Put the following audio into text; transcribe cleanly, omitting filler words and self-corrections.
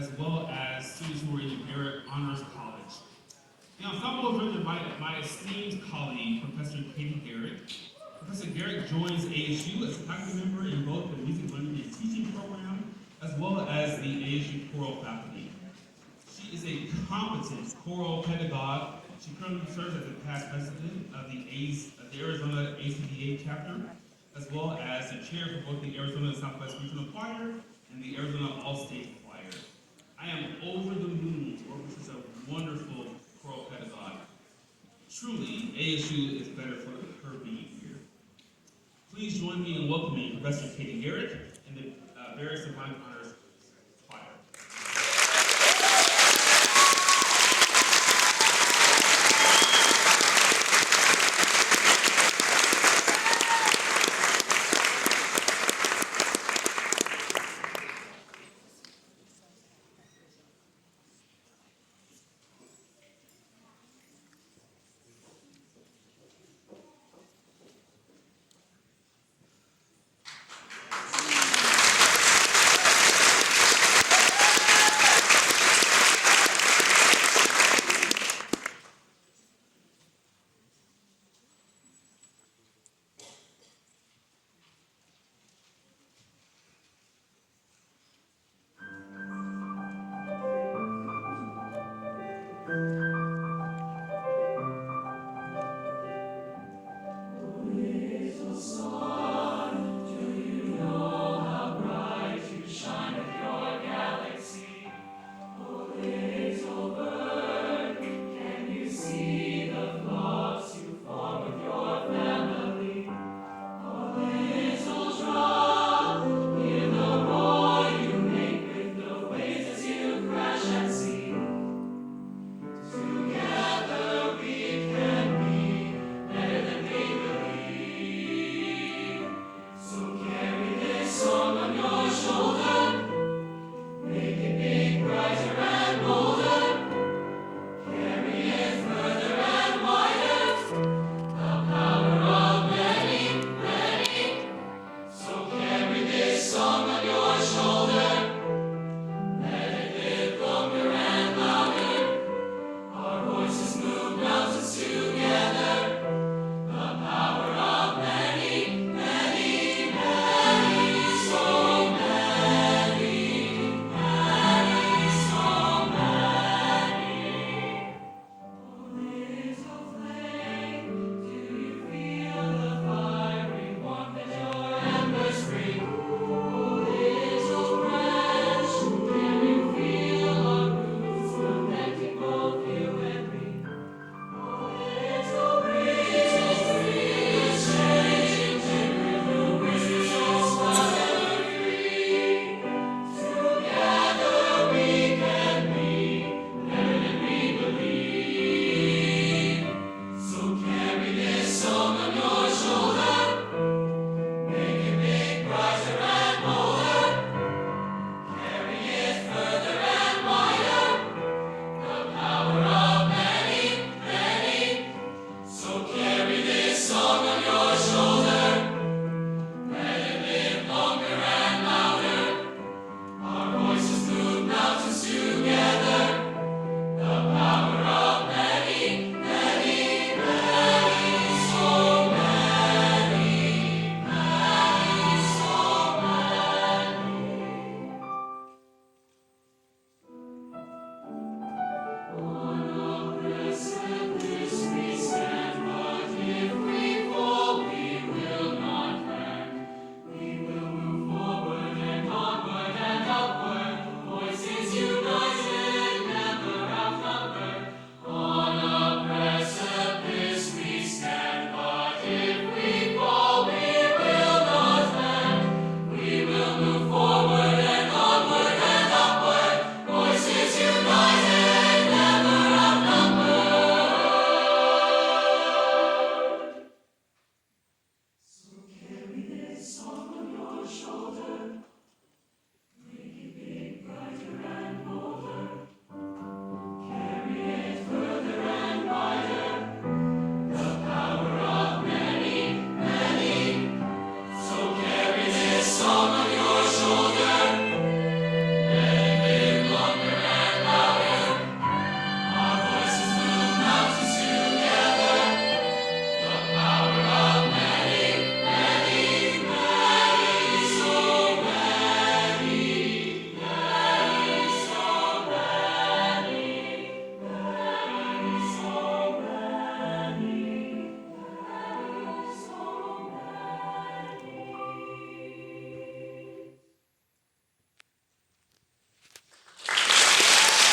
as well as students who are in the Garrett Honors College. The ensemble is written by my esteemed colleague, Professor Katie Garrett. Professor Garrett joins ASU as a faculty member in both the Music Learning and Teaching program, as well as the ASU choral faculty. She is a competent choral pedagogue. She currently serves as the past president of the Arizona ACBA chapter, as well as the chair for both the Arizona and Southwest Regional Choir and the Arizona All-State Choir. I am over the moon to work with such a wonderful choral pedagogue. Truly, ASU is better for her being here. Please join me in welcoming Professor Katie Garrett